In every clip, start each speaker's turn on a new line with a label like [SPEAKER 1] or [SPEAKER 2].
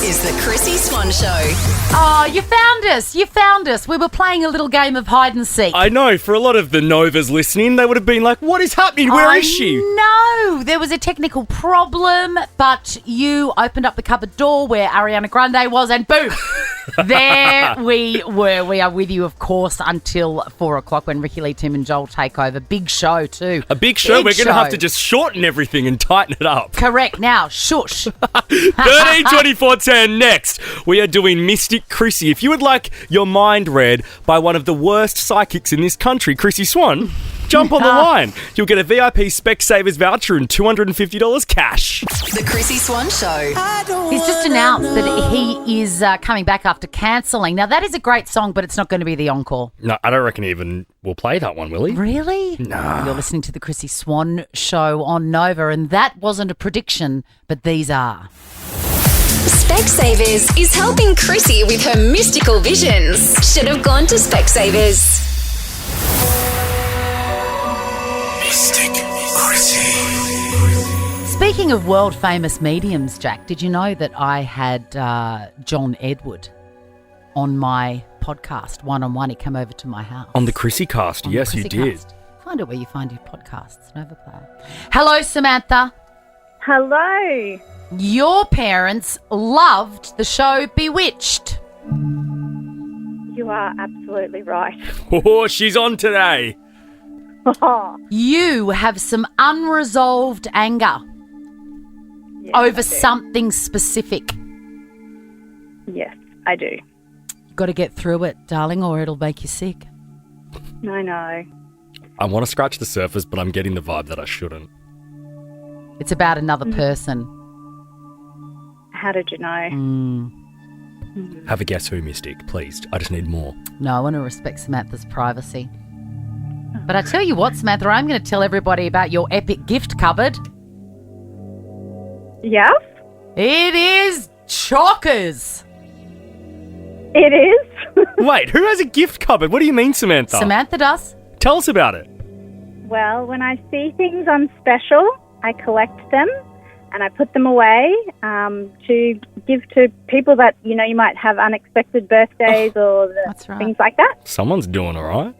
[SPEAKER 1] is the Chrissy Swan Show.
[SPEAKER 2] Oh, you found us. You found us. We were playing a little game of hide and seek.
[SPEAKER 3] I know, for a lot of the Novas listening, they would have been like, what is happening? Where is she?
[SPEAKER 2] No, there was a technical problem, but you opened up the cupboard door where Ariana Grande was and boom, there we were. We are with you, of course, until 4 o'clock when Ricky Lee, Tim and Joel take over. Big show too.
[SPEAKER 3] A big show. We're going to have to just shorten everything and tighten it up.
[SPEAKER 2] Correct. Now, shush.
[SPEAKER 3] 13 24 10 next. We are doing Mystic Chrissy. If you would like your mind read by one of the worst psychics in this country, Chrissy Swan, jump on the line. You'll get a VIP Specsavers voucher and $250 cash.
[SPEAKER 1] The Chrissy Swan Show.
[SPEAKER 2] He's just announced that he is coming back after cancelling. Now, that is a great song, but it's not going to be the encore.
[SPEAKER 3] No, I don't reckon he even will play that one, will he?
[SPEAKER 2] Really?
[SPEAKER 3] Nah.
[SPEAKER 2] You're listening to the Chrissy Swan Show on Nova, and that wasn't a prediction, but these are.
[SPEAKER 1] Specsavers is helping Chrissy with her mystical visions. Should have gone to Specsavers.
[SPEAKER 4] Mystic Chrissy.
[SPEAKER 2] Speaking of world-famous mediums, Jack, did you know that I had John Edward on my podcast, one-on-one? He came over to my house.
[SPEAKER 3] On the Chrissy cast,
[SPEAKER 2] On the
[SPEAKER 3] yes, you
[SPEAKER 2] Chrissy
[SPEAKER 3] did.
[SPEAKER 2] Cast. Find it where you find your podcasts, Nova Player. Hello, Samantha.
[SPEAKER 5] Hello.
[SPEAKER 2] Your parents loved the show Bewitched.
[SPEAKER 5] You are absolutely right.
[SPEAKER 3] Oh, she's on today.
[SPEAKER 2] You have some unresolved anger
[SPEAKER 5] Yes,
[SPEAKER 2] over
[SPEAKER 5] I do.
[SPEAKER 2] something specific.
[SPEAKER 5] Yes, I do.
[SPEAKER 2] You've got to get through it, darling, or it'll make you sick.
[SPEAKER 5] I know.
[SPEAKER 3] I want to scratch the surface, but I'm getting the vibe that I shouldn't.
[SPEAKER 2] It's about another person.
[SPEAKER 5] How did you know?
[SPEAKER 3] Have a guess who, Mystic, please. I just need more.
[SPEAKER 2] No, I want to respect Samantha's privacy. But I tell you what, Samantha, I'm going to tell everybody about your epic gift cupboard.
[SPEAKER 5] Yes,
[SPEAKER 2] It is Chockers.
[SPEAKER 5] it is.
[SPEAKER 3] Wait, who has a gift cupboard? What do you mean, Samantha?
[SPEAKER 2] Samantha does.
[SPEAKER 3] Tell us about it.
[SPEAKER 5] Well, when I see things on special, I collect them and I put them away to give to people that, you know, you might have unexpected birthdays or
[SPEAKER 2] That's right.
[SPEAKER 5] things like that.
[SPEAKER 3] Someone's doing all right.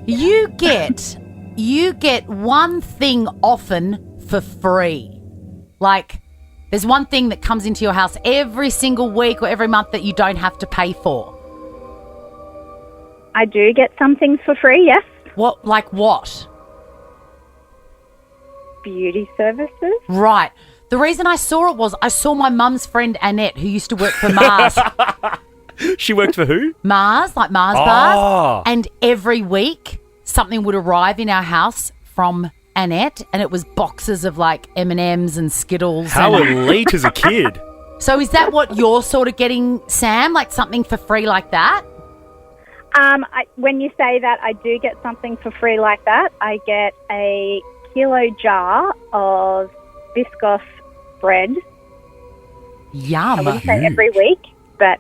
[SPEAKER 2] You get one thing often for free. Like, there's one thing that comes into your house every single week or every month that you don't have to pay for.
[SPEAKER 5] I do get some things for free, yes.
[SPEAKER 2] What? Like what?
[SPEAKER 5] Beauty services.
[SPEAKER 2] Right. The reason I saw it was I saw my mum's friend Annette, who used to work for Mars.
[SPEAKER 3] She worked for who?
[SPEAKER 2] Mars, like Mars
[SPEAKER 3] Oh.
[SPEAKER 2] bars. And every week something would arrive in our house from Annette, and it was boxes of like M&Ms and Skittles.
[SPEAKER 3] How
[SPEAKER 2] and
[SPEAKER 3] elite as a kid.
[SPEAKER 2] So is that what you're sort of getting, Sam? Like something for free like that?
[SPEAKER 5] When you say that, I do get something for free like that. I get a kilo jar of Biscoff bread. I
[SPEAKER 2] Yum.
[SPEAKER 5] wouldn't say every week, but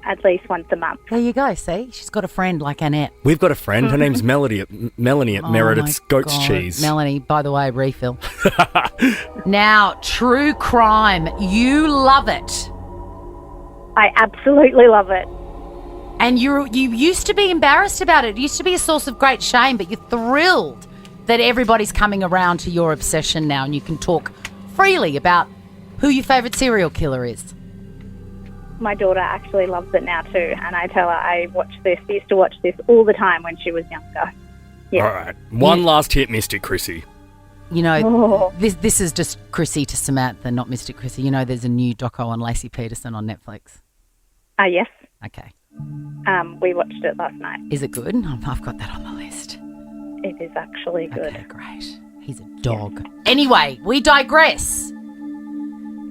[SPEAKER 5] at least once a month.
[SPEAKER 2] There you go. See, she's got a friend like Annette.
[SPEAKER 3] We've got a friend. Her name's Melanie at
[SPEAKER 2] Oh
[SPEAKER 3] Meredith's
[SPEAKER 2] my
[SPEAKER 3] Goat's
[SPEAKER 2] God.
[SPEAKER 3] Cheese.
[SPEAKER 2] Melanie, by the way, refill. Now, true crime. You love it.
[SPEAKER 5] I absolutely love it.
[SPEAKER 2] And you used to be embarrassed about it. It used to be a source of great shame, but you're thrilled that everybody's coming around to your obsession now and you can talk freely about who your favourite serial killer is.
[SPEAKER 5] My daughter actually loves it now too, and I tell her I used to watch this all the time when she was younger. Yeah.
[SPEAKER 3] All right. One last hit, Mystic Chrissy.
[SPEAKER 2] You know,
[SPEAKER 5] Oh.
[SPEAKER 2] this is just Chrissy to Samantha, not Mr. Chrissy. You know, there's a new doco on Lacey Peterson on Netflix.
[SPEAKER 5] Yes.
[SPEAKER 2] Okay.
[SPEAKER 5] We watched it last night.
[SPEAKER 2] Is it good? I've got that on the list.
[SPEAKER 5] It is actually good.
[SPEAKER 2] Okay, great. He's a dog. Anyway, we digress.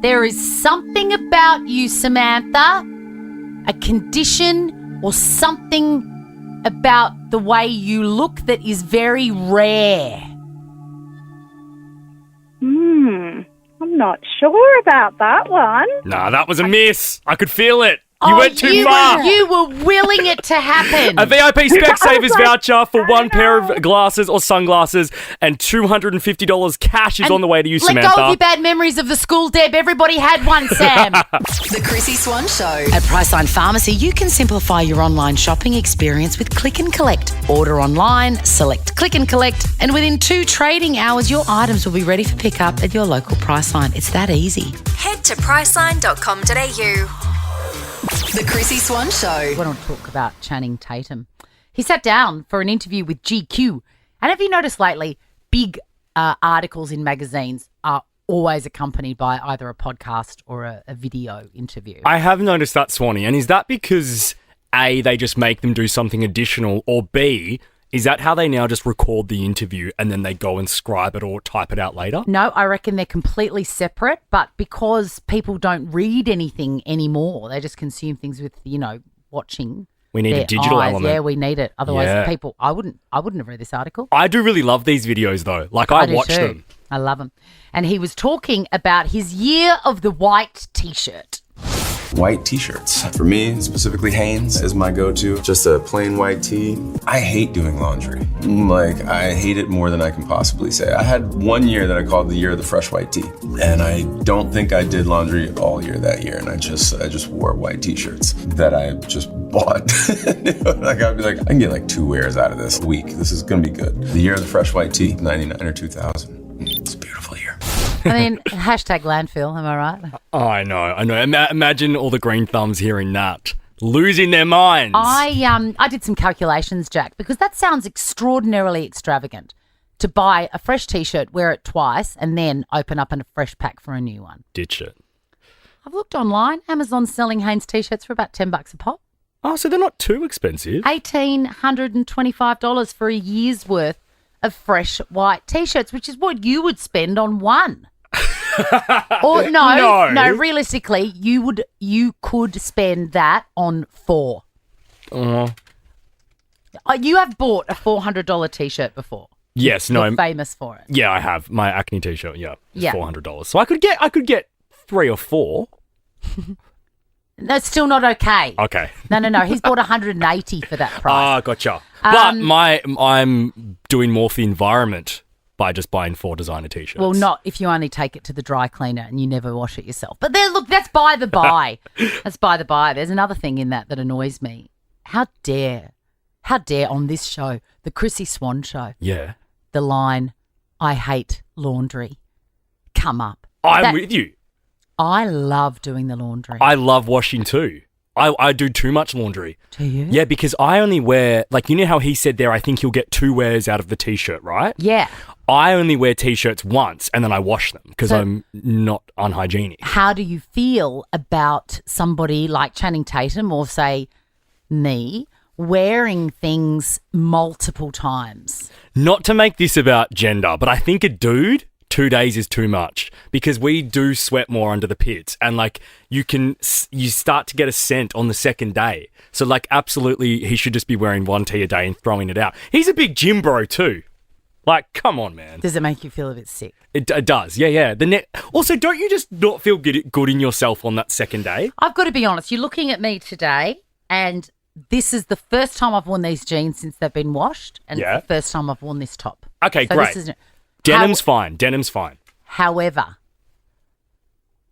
[SPEAKER 2] There is something about you, Samantha, a condition or something about the way you look that is very rare.
[SPEAKER 5] I'm not sure about that one.
[SPEAKER 3] Nah, that was a miss. I could feel it. You went too far.
[SPEAKER 2] You were willing it to happen.
[SPEAKER 3] A VIP Specsavers
[SPEAKER 5] like,
[SPEAKER 3] voucher for
[SPEAKER 5] I
[SPEAKER 3] one pair
[SPEAKER 5] know.
[SPEAKER 3] of glasses or sunglasses and $250 cash is
[SPEAKER 2] And
[SPEAKER 3] on the way to you,
[SPEAKER 2] let
[SPEAKER 3] Samantha.
[SPEAKER 2] go of your bad memories of the school, Deb. Everybody had one, Sam.
[SPEAKER 1] The Chrissy Swan Show.
[SPEAKER 6] At Priceline Pharmacy, you can simplify your online shopping experience with Click and Collect. Order online, select Click and Collect, and within 2 trading hours, your items will be ready for pickup at your local Priceline. It's that easy.
[SPEAKER 1] Head to priceline.com.au. The Chrissy Swan Show.
[SPEAKER 2] I want to talk about Channing Tatum. He sat down for an interview with GQ. And have you noticed lately, big articles in magazines are always accompanied by either a podcast or a video interview?
[SPEAKER 3] I have noticed that, Swanee. And is that because, A, they just make them do something additional, or B, is that how they now just record the interview and then they go and scribe it or type it out later?
[SPEAKER 2] No, I reckon they're completely separate, but because people don't read anything anymore, they just consume things with, watching.
[SPEAKER 3] We need a
[SPEAKER 2] their
[SPEAKER 3] digital
[SPEAKER 2] eyes.
[SPEAKER 3] element.
[SPEAKER 2] Yeah, we need it. Otherwise,
[SPEAKER 3] Yeah.
[SPEAKER 2] people, I wouldn't have read this article.
[SPEAKER 3] I do really love these videos, though. Like, I
[SPEAKER 2] do
[SPEAKER 3] watch
[SPEAKER 2] too.
[SPEAKER 3] them.
[SPEAKER 2] I love them. And he was talking about his year of the white T-shirt.
[SPEAKER 7] White t-shirts. For me, specifically Hanes is my go-to. Just a plain white tee. I hate doing laundry. Like, I hate it more than I can possibly say. I had one year that I called the year of the fresh white tee. And I don't think I did laundry all year that year. And I just wore white t-shirts that I just bought. Like, I'd be like, I can get like 2 wears out of this a week. This is gonna be good. The year of the fresh white tee, 99 or 2000. It's a beautiful year.
[SPEAKER 2] I mean, hashtag landfill, am I right?
[SPEAKER 3] Oh, I know. Imagine all the green thumbs hearing that. Losing their minds.
[SPEAKER 2] I did some calculations, Jack, because that sounds extraordinarily extravagant to buy a fresh T-shirt, wear it twice, and then open up a fresh pack for a new one.
[SPEAKER 3] Ditch it.
[SPEAKER 2] I've looked online. Amazon's selling Hanes T-shirts for about $10 a pop.
[SPEAKER 3] Oh, so they're not too expensive.
[SPEAKER 2] $1,825 for a year's worth of fresh white T-shirts, which is what you would spend on one. Or no, realistically, you could spend that on 4. You have bought a $400 T-shirt before.
[SPEAKER 3] Yes, no.
[SPEAKER 2] You're famous for it.
[SPEAKER 3] Yeah, I have my Acne T-shirt. Yeah, it's
[SPEAKER 2] Yeah.
[SPEAKER 3] $400. So I could get 3 or 4.
[SPEAKER 2] That's still not okay.
[SPEAKER 3] Okay.
[SPEAKER 2] No. He's bought $180 for that price.
[SPEAKER 3] Ah, gotcha. But I'm doing more for the environment by just buying 4 designer T-shirts.
[SPEAKER 2] Well, not if you only take it to the dry cleaner and you never wash it yourself. But then, look, that's by the by. That's by the by. There's another thing in that annoys me. How dare on this show, the Chrissy Swan Show,
[SPEAKER 3] Yeah.
[SPEAKER 2] the line, I hate laundry, come up.
[SPEAKER 3] I'm with you.
[SPEAKER 2] I love doing the laundry.
[SPEAKER 3] I love washing too. I do too much laundry.
[SPEAKER 2] Do you?
[SPEAKER 3] Yeah, because I only wear, like, you know how he said there, I think you'll get 2 wears out of the T-shirt, right?
[SPEAKER 2] Yeah.
[SPEAKER 3] I only wear T-shirts once and then I wash them because
[SPEAKER 2] So-
[SPEAKER 3] I'm not unhygienic.
[SPEAKER 2] How do you feel about somebody like Channing Tatum or, say, me, wearing things multiple times?
[SPEAKER 3] Not to make this about gender, but I think a dude, 2 days is too much because we do sweat more under the pits and like you start to get a scent on the second day. So like absolutely he should just be wearing 1 tee a day and throwing it out. He's a big gym bro too. Like, come on, man.
[SPEAKER 2] Does it make you feel a bit sick?
[SPEAKER 3] It does. Yeah. Also, don't you just not feel good in yourself on that second day?
[SPEAKER 2] I've got to be honest. You're looking at me today and this is the first time I've worn these jeans since they've been washed and
[SPEAKER 3] Yeah.
[SPEAKER 2] it's the first time I've worn this top.
[SPEAKER 3] Okay,
[SPEAKER 2] So
[SPEAKER 3] great.
[SPEAKER 2] this is-
[SPEAKER 3] Denim's fine.
[SPEAKER 2] However,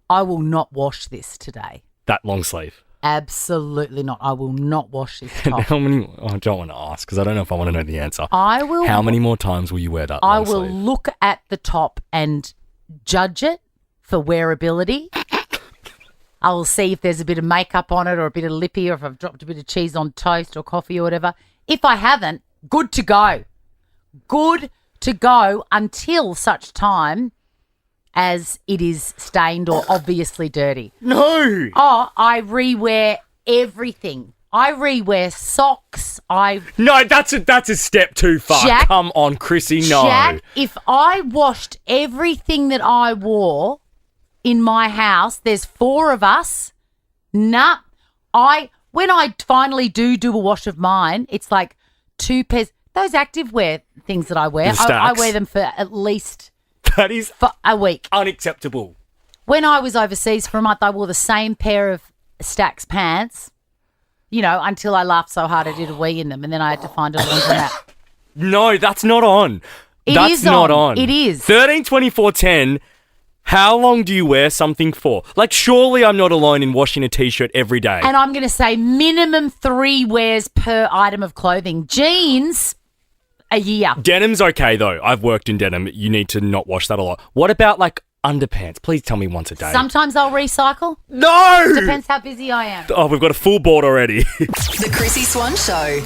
[SPEAKER 2] I will not wash this today.
[SPEAKER 3] That long sleeve.
[SPEAKER 2] Absolutely not. I will not wash this
[SPEAKER 3] And
[SPEAKER 2] top.
[SPEAKER 3] how many? I don't want to ask because I don't know if I want to know the answer.
[SPEAKER 2] I will.
[SPEAKER 3] How many more times will you wear that
[SPEAKER 2] I
[SPEAKER 3] long
[SPEAKER 2] will
[SPEAKER 3] sleeve?
[SPEAKER 2] look at the top and judge it for wearability. I will see if there's a bit of makeup on it or a bit of lippy or if I've dropped a bit of cheese on toast or coffee or whatever. If I haven't, good to go. Good to go until such time as it is stained or obviously dirty.
[SPEAKER 3] No.
[SPEAKER 2] Oh, I rewear everything. I rewear socks.
[SPEAKER 3] No, that's a step too far.
[SPEAKER 2] Jack-
[SPEAKER 3] Come on, Chrissy. No.
[SPEAKER 2] Jack, if I washed everything that I wore in my house, there's 4 of us. Nah. When I finally do a wash of mine, it's like 2 pairs. Those activewear things that I wear,
[SPEAKER 3] The
[SPEAKER 2] I
[SPEAKER 3] stacks.
[SPEAKER 2] wear them for at least
[SPEAKER 3] That is
[SPEAKER 2] for a week.
[SPEAKER 3] unacceptable.
[SPEAKER 2] When I was overseas for a month, I wore the same pair of Stax pants until I laughed so hard I did a wee in them, and then I had to find a laundromat.
[SPEAKER 3] No, that's not on.
[SPEAKER 2] It
[SPEAKER 3] That's
[SPEAKER 2] is
[SPEAKER 3] not on.
[SPEAKER 2] It is.
[SPEAKER 3] 13, 24, 10. How long do you wear something for? Like, surely I'm not alone in washing a T-shirt every day.
[SPEAKER 2] And I'm going to say minimum 3 wears per item of clothing. Jeans, a year.
[SPEAKER 3] Denim's okay, though. I've worked in denim. You need to not wash that a lot. What about, like, underpants? Please tell me once a day.
[SPEAKER 2] Sometimes I'll recycle.
[SPEAKER 3] No!
[SPEAKER 2] Depends how busy I am.
[SPEAKER 3] Oh, we've got a full board already.
[SPEAKER 1] The Chrissy Swan Show.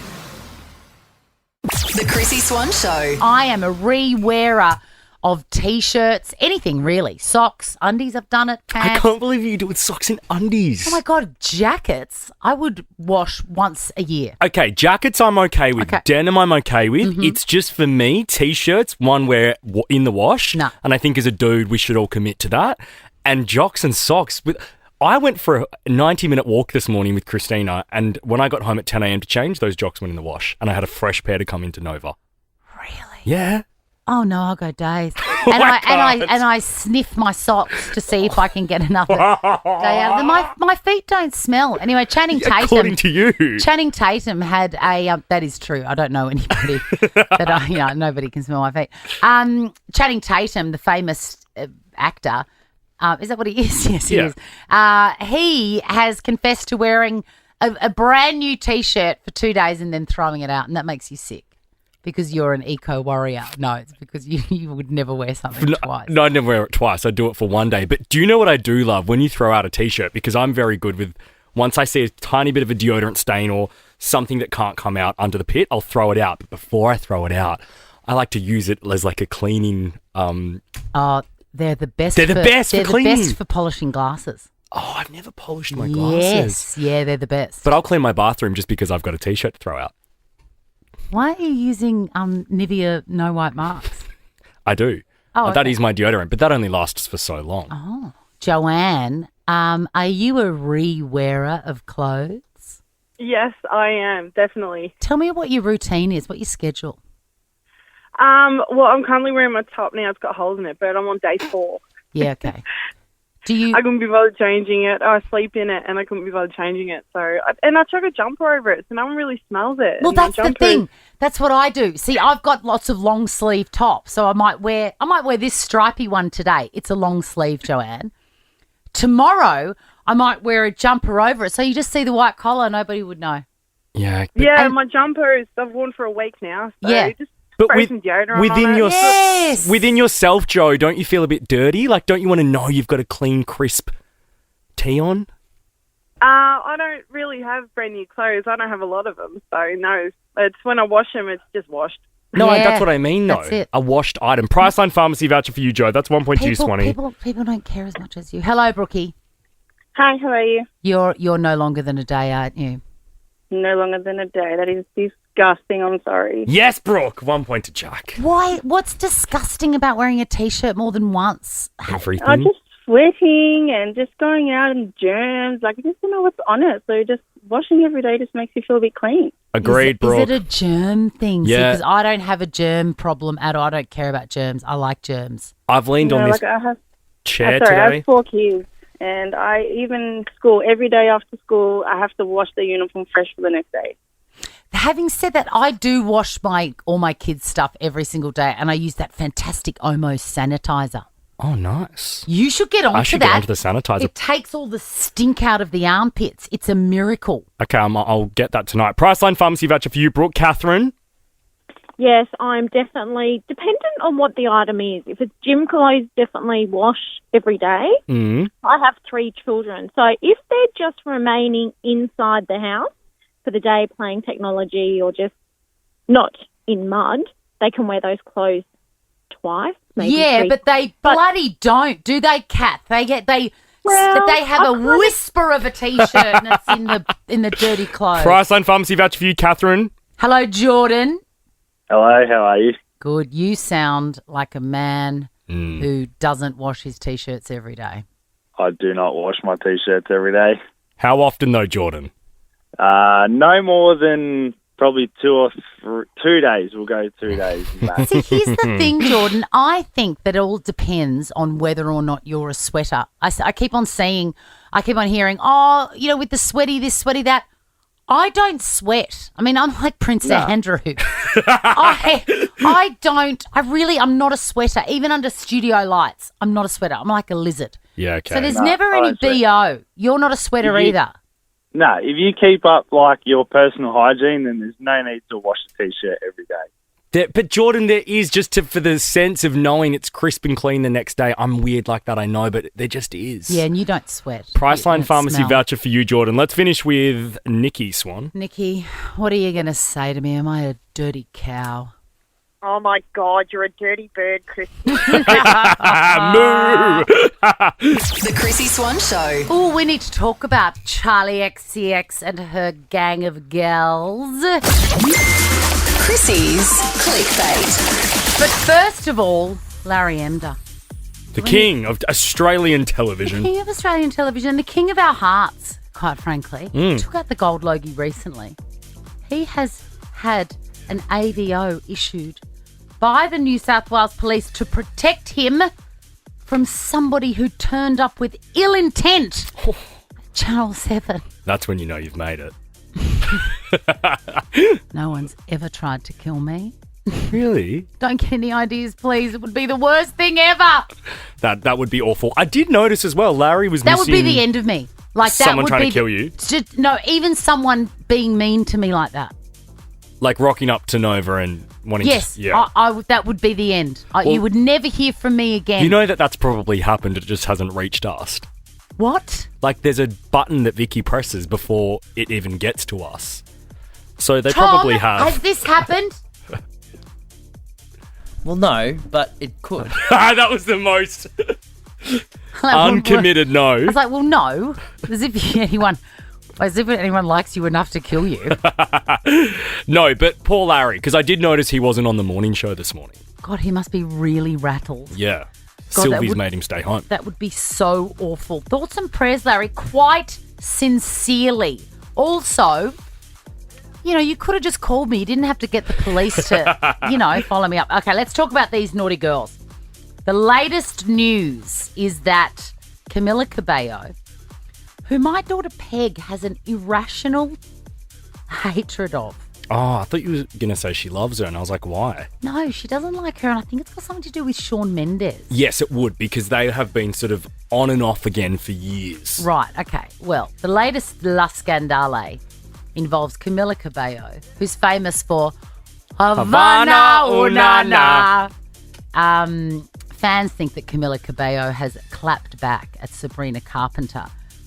[SPEAKER 1] The Chrissy Swan Show.
[SPEAKER 2] I am a re-wearer of T-shirts, anything really. Socks, undies, I've done it.
[SPEAKER 3] I
[SPEAKER 2] Pants.
[SPEAKER 3] can't believe you do it with socks and undies.
[SPEAKER 2] Oh my God, jackets, I would wash once a year.
[SPEAKER 3] Okay, jackets I'm okay with.
[SPEAKER 2] Okay.
[SPEAKER 3] Denim I'm okay with. It's just for me, T-shirts, one wear in the wash.
[SPEAKER 2] No.
[SPEAKER 3] And I think as a dude, we should all commit to that. And jocks and socks. I went for a 90-minute walk this morning with Christina, and when I got home at 10 a.m. to change, those jocks went in the wash, and I had a fresh pair to come into Nova.
[SPEAKER 2] Really?
[SPEAKER 3] Yeah.
[SPEAKER 2] Oh no, I'll go days. And I sniff my socks to see if I can get another day out of them. My feet don't smell. Anyway, Channing Tatum.
[SPEAKER 3] According to you.
[SPEAKER 2] Channing Tatum had a that is true. I don't know anybody that nobody can smell my feet. Channing Tatum, the famous actor, is that what he is? Yes, he is. He has confessed to wearing a brand new T-shirt for 2 days and then throwing it out, and that makes you sick. Because you're an eco warrior. No, it's because you would never wear something twice.
[SPEAKER 3] No, I'd never wear it twice. I'd do it for one day. But do you know what I do love? When you throw out a T-shirt, because I'm very good with, once I see a tiny bit of a deodorant stain or something that can't come out under the pit, I'll throw it out. But before I throw it out, I like to use it as like a cleaning...
[SPEAKER 2] Oh, they're the best.
[SPEAKER 3] They're the best for cleaning.
[SPEAKER 2] They're the best for polishing glasses.
[SPEAKER 3] Oh, I've never polished my glasses.
[SPEAKER 2] Yes, yeah, they're the best.
[SPEAKER 3] But I'll clean my bathroom just because I've got a T-shirt to throw out.
[SPEAKER 2] Why are you using Nivea No White Marks?
[SPEAKER 3] I do.
[SPEAKER 2] Oh,
[SPEAKER 3] That
[SPEAKER 2] okay.
[SPEAKER 3] is my deodorant, but that only lasts for so long.
[SPEAKER 2] Oh, Joanne, are you a re-wearer of clothes?
[SPEAKER 8] Yes, I am, definitely.
[SPEAKER 2] Tell me what your routine is, what your schedule.
[SPEAKER 8] Well, I'm currently wearing my top now. It's got holes in it, but I'm on day 4.
[SPEAKER 2] Yeah, okay. Do you?
[SPEAKER 8] I couldn't be bothered changing it. I sleep in it, and I couldn't be bothered changing it. And I chuck a jumper over it, so no one really smells it.
[SPEAKER 2] Well,
[SPEAKER 8] And my
[SPEAKER 2] that's the
[SPEAKER 8] jumper
[SPEAKER 2] thing. That's what I do. See, I've got lots of long sleeve tops, so I might wear this stripy one today. It's a long sleeve, Joanne. Tomorrow, I might wear a jumper over it, so you just see the white collar. Nobody would know.
[SPEAKER 3] Yeah.
[SPEAKER 8] Yeah, my jumper I've worn for a week now. So
[SPEAKER 2] Yeah.
[SPEAKER 8] just
[SPEAKER 3] But
[SPEAKER 8] spray some deodorant
[SPEAKER 3] within
[SPEAKER 8] on it.
[SPEAKER 3] your
[SPEAKER 2] Yes.
[SPEAKER 3] within yourself, Joe, don't you feel a bit dirty? Like, don't you want to know you've got a clean, crisp tee on?
[SPEAKER 8] I don't really have brand new clothes. I don't have a lot of them, so no. It's when I wash them, it's just washed.
[SPEAKER 3] No,
[SPEAKER 2] Yeah,
[SPEAKER 3] that's what I mean, though.
[SPEAKER 2] that's it.
[SPEAKER 3] A washed item. Priceline Pharmacy voucher for you, Joe. That's 1.2, Swanee.
[SPEAKER 2] People don't care as much as you. Hello, Brookie.
[SPEAKER 5] Hi, how are you?
[SPEAKER 2] You're no longer than a day, aren't you?
[SPEAKER 5] No longer than a day. That is disgusting. I'm sorry.
[SPEAKER 3] Yes, Brooke. 1 point to Jack.
[SPEAKER 2] Why? What's disgusting about wearing a T-shirt more than once?
[SPEAKER 3] Everything.
[SPEAKER 5] I'm just sweating and just going out and germs. Like, I just don't know what's on it. So just washing every day just makes you feel a bit clean.
[SPEAKER 3] Agreed, Brooke.
[SPEAKER 2] Is it a germ thing?
[SPEAKER 3] Yeah.
[SPEAKER 2] Because I don't have a germ problem at all. I don't care about germs. I like germs.
[SPEAKER 3] I've leaned on this
[SPEAKER 5] like I have.
[SPEAKER 3] chair
[SPEAKER 5] I
[SPEAKER 3] today.
[SPEAKER 5] have 4 kids, and I even school every day after school. I have to wash the uniform fresh for the next day.
[SPEAKER 2] Having said that, I do wash all my kids' stuff every single day, and I use that fantastic Omo sanitizer.
[SPEAKER 3] Oh, nice.
[SPEAKER 2] You should get onto
[SPEAKER 3] I should
[SPEAKER 2] that.
[SPEAKER 3] get onto the sanitizer.
[SPEAKER 2] It takes all the stink out of the armpits. It's a miracle.
[SPEAKER 3] Okay, I'll get that tonight. Priceline Pharmacy voucher for you, Brooke. Catherine?
[SPEAKER 9] Yes, I'm definitely dependent on what the item is. If it's gym clothes, definitely wash every day.
[SPEAKER 3] Mm.
[SPEAKER 9] I have 3 children, so if they're just remaining inside the house for the day playing technology or just not in mud, they can wear those clothes twice. Maybe
[SPEAKER 2] Yeah,
[SPEAKER 9] 3.
[SPEAKER 2] but they bloody don't, do they, Kat? They have a whisper of a T-shirt and it's in the dirty clothes.
[SPEAKER 3] Priceline Pharmacy voucher for you, Catherine.
[SPEAKER 2] Hello, Jordan.
[SPEAKER 10] Hello, how are you?
[SPEAKER 2] Good. You sound like a man who doesn't wash his T-shirts every day.
[SPEAKER 10] I do not wash my T-shirts every day.
[SPEAKER 3] How often, though, Jordan?
[SPEAKER 10] No more than probably 2 days. We'll go 2 days. max.
[SPEAKER 2] See, here's the thing, Jordan. I think that it all depends on whether or not you're a sweater. I keep on hearing, with the sweaty this, sweaty that. I don't sweat. I mean, I'm like Prince Andrew. I'm not a sweater. Even under studio lights, I'm not a sweater. I'm like a lizard.
[SPEAKER 3] Yeah, okay.
[SPEAKER 2] So there's never any BO. You're not a sweater either.
[SPEAKER 10] No, if you keep up like your personal hygiene, then there's no need to wash the t-shirt every day.
[SPEAKER 3] But Jordan, there is for the sense of knowing it's crisp and clean the next day. I'm weird like that, I know, but there just is.
[SPEAKER 2] Yeah, and you don't sweat.
[SPEAKER 3] Priceline Pharmacy voucher for you, Jordan. Let's finish with Nikki Swan.
[SPEAKER 2] Nikki, what are you going to say to me? Am I a dirty cow?
[SPEAKER 11] Oh, my God, you're a dirty bird, Chris.
[SPEAKER 3] Moo!
[SPEAKER 1] The Chrissy Swan Show.
[SPEAKER 2] Oh, we need to talk about Charlie XCX and her gang of gals.
[SPEAKER 1] Chrissy's clickbait.
[SPEAKER 2] But first of all, Larry Emder.
[SPEAKER 3] The king of Australian television.
[SPEAKER 2] The king of Australian television, the king of our hearts, quite frankly. Took out the gold Logie recently. He has had an AVO issued by the New South Wales Police to protect him from somebody who turned up with ill intent. Channel 7.
[SPEAKER 3] That's when you know you've made it.
[SPEAKER 2] No one's ever tried to kill me.
[SPEAKER 3] Really?
[SPEAKER 2] Don't get any ideas, please. It would be the worst thing ever.
[SPEAKER 3] That would be awful. I did notice as well, Larry was
[SPEAKER 2] That
[SPEAKER 3] missing...
[SPEAKER 2] would be the end of me. Like that
[SPEAKER 3] someone
[SPEAKER 2] would
[SPEAKER 3] trying
[SPEAKER 2] be
[SPEAKER 3] to kill you?
[SPEAKER 2] No, even someone being mean to me like that.
[SPEAKER 3] Like rocking up to Nova and wanting
[SPEAKER 2] Yes,
[SPEAKER 3] to... Yeah.
[SPEAKER 2] that would be the end. You would never hear from me again.
[SPEAKER 3] You know that's probably happened. It just hasn't reached us.
[SPEAKER 2] What?
[SPEAKER 3] Like there's a button that Vicky presses before it even gets to us. So they
[SPEAKER 2] Tom,
[SPEAKER 3] probably have.
[SPEAKER 2] Has this happened?
[SPEAKER 12] Well, no, but it could.
[SPEAKER 3] That was the most uncommitted no.
[SPEAKER 2] I was like, well, no. As if anyone likes you enough to kill you.
[SPEAKER 3] No, but poor Larry, because I did notice he wasn't on the morning show this morning.
[SPEAKER 2] God, he must be really rattled.
[SPEAKER 3] Yeah.
[SPEAKER 2] God,
[SPEAKER 3] Sylvie's made him stay home.
[SPEAKER 2] That would be so awful. Thoughts and prayers, Larry, quite sincerely. Also, you could have just called me. You didn't have to get the police to, follow me up. Okay, let's talk about these naughty girls. The latest news is that Camila Cabello, who my daughter Peg has an irrational hatred of.
[SPEAKER 3] Oh, I thought you were going to say she loves her, and I was like, why?
[SPEAKER 2] No, she doesn't like her, and I think it's got something to do with Shawn Mendes.
[SPEAKER 3] Yes, it would, because they have been sort of on and off again for years.
[SPEAKER 2] Right, okay. Well, the latest La Scandale involves Camila Cabello, who's famous for Havana Unana. Fans think that Camila Cabello has clapped back at Sabrina Carpenter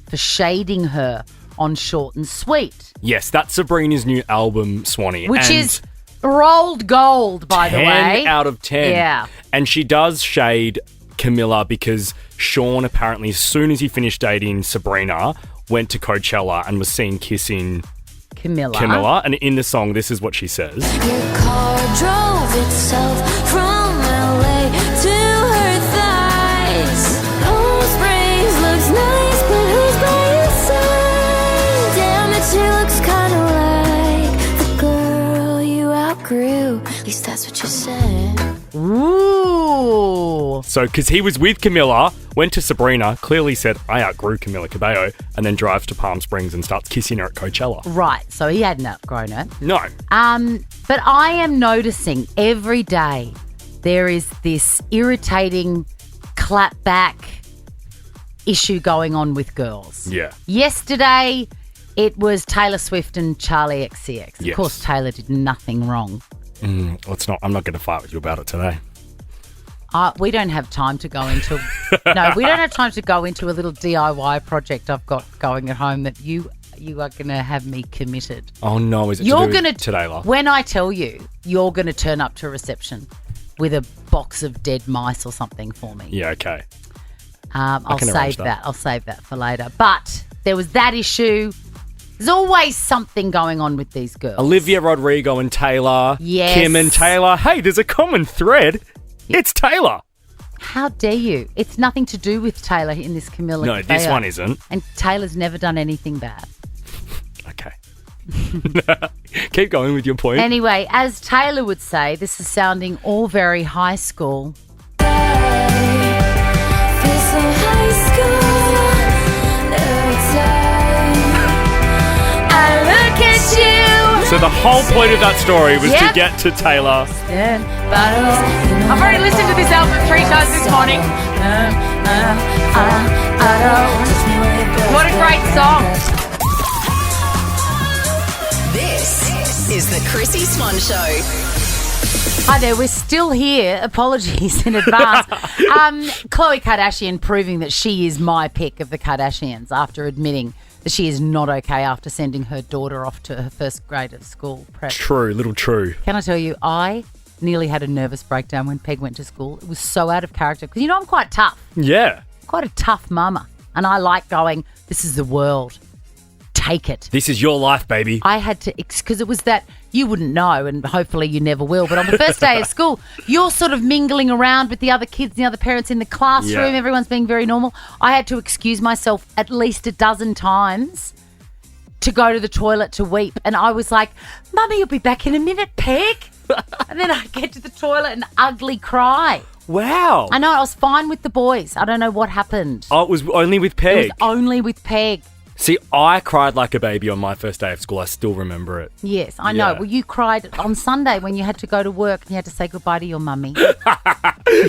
[SPEAKER 2] for shading her on Short and Sweet.
[SPEAKER 3] Yes, that's Sabrina's new album, Swanee.
[SPEAKER 2] Which is rolled gold, by the way.
[SPEAKER 3] 10 out of 10.
[SPEAKER 2] Yeah.
[SPEAKER 3] And she does shade Camilla because Sean apparently, as soon as he finished dating Sabrina, went to Coachella and was seen kissing Camilla. And in the song, this is what she says.
[SPEAKER 13] Your car drove itself from LA to her thighs. Palm Springs looks nice, but who's by your side? Damn it, she looks kinda like the girl you outgrew. At least that's what you said.
[SPEAKER 2] Ooh.
[SPEAKER 3] So, because he was with Camilla, went to Sabrina, clearly said, I outgrew Camila Cabello, and then drives to Palm Springs and starts kissing her at Coachella.
[SPEAKER 2] Right, so he hadn't outgrown her.
[SPEAKER 3] No.
[SPEAKER 2] But I am noticing every day there is this irritating clapback issue going on with girls.
[SPEAKER 3] Yeah.
[SPEAKER 2] Yesterday, it was Taylor Swift and Charlie XCX.
[SPEAKER 3] Yes.
[SPEAKER 2] Of course, Taylor did nothing wrong.
[SPEAKER 3] I'm not going to fight with you about it today.
[SPEAKER 2] We don't have time to go into... No, we don't have time to go into a little DIY project I've got going at home that you are going to have me committed.
[SPEAKER 3] Oh, no. Is it
[SPEAKER 2] You're
[SPEAKER 3] to do
[SPEAKER 2] gonna,
[SPEAKER 3] with Tadela?
[SPEAKER 2] When I tell you, you're going to turn up to reception with a box of dead mice or something for me.
[SPEAKER 3] Yeah, okay.
[SPEAKER 2] I'll save that. I'll save that for later. But there was that issue. There's always something going on with these girls.
[SPEAKER 3] Olivia Rodrigo and Taylor.
[SPEAKER 2] Yes.
[SPEAKER 3] Kim and Taylor. Hey, there's a common thread. It's Taylor.
[SPEAKER 2] How dare you? It's nothing to do with Taylor in this Camilla
[SPEAKER 3] No,
[SPEAKER 2] Cabello.
[SPEAKER 3] this one isn't.
[SPEAKER 2] And Taylor's never done anything bad.
[SPEAKER 3] Okay. Keep going with your point.
[SPEAKER 2] Anyway, as Taylor would say, this is sounding all very high school.
[SPEAKER 13] I look at
[SPEAKER 3] So the whole point of that story was
[SPEAKER 2] Yep.
[SPEAKER 3] to get to Taylor.
[SPEAKER 2] I've already listened to this album 3 times this morning. What a great song.
[SPEAKER 1] This is the Chrissy Swan Show.
[SPEAKER 2] Hi there, we're still here. Apologies in advance. Khloe Kardashian proving that she is my pick of the Kardashians after admitting that she is not okay after sending her daughter off to her first grade of school prep.
[SPEAKER 3] True, little true.
[SPEAKER 2] Can I tell you, I nearly had a nervous breakdown when Peg went to school. It was so out of character because, I'm quite tough.
[SPEAKER 3] Yeah.
[SPEAKER 2] Quite a tough mama. And I like going, this is the world. Take it.
[SPEAKER 3] This is your life, baby.
[SPEAKER 2] I had to, because it was that, you wouldn't know, and hopefully you never will, but on the first day of school, you're sort of mingling around with the other kids, the other parents in the classroom,
[SPEAKER 3] Yeah.
[SPEAKER 2] everyone's being very normal. I had to excuse myself at least a dozen times to go to the toilet to weep. And I was like, Mummy, you'll be back in a minute, Peg. And then I get to the toilet and ugly cry.
[SPEAKER 3] Wow.
[SPEAKER 2] I know, I was fine with the boys. I don't know what happened.
[SPEAKER 3] Oh, it was only with Peg.
[SPEAKER 2] It was only with Peg.
[SPEAKER 3] See, I cried like a baby on my first day of school. I still remember it.
[SPEAKER 2] Yes, I know.
[SPEAKER 3] Yeah.
[SPEAKER 2] Well, you cried on Sunday when you had to go to work and you had to say goodbye to your mummy.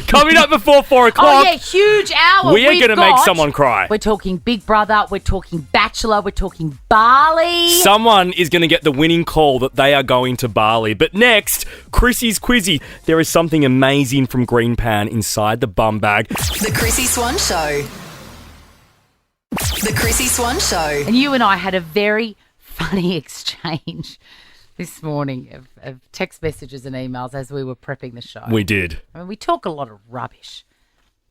[SPEAKER 3] Coming up before 4 o'clock.
[SPEAKER 2] Oh, yeah, huge hour.
[SPEAKER 3] We are going to make someone cry.
[SPEAKER 2] We're talking Big Brother, we're talking Bachelor, we're talking Bali.
[SPEAKER 3] Someone is going to get the winning call that they are going to Bali. But next, Chrissy's Quizzy. There is something amazing from Green Pan inside the bum bag.
[SPEAKER 1] The Chrissy Swan Show. The Chrissy Swan Show.
[SPEAKER 2] And you and I had a very funny exchange this morning of text messages and emails as we were prepping the show.
[SPEAKER 3] We did.
[SPEAKER 2] I mean, we talk a lot of rubbish,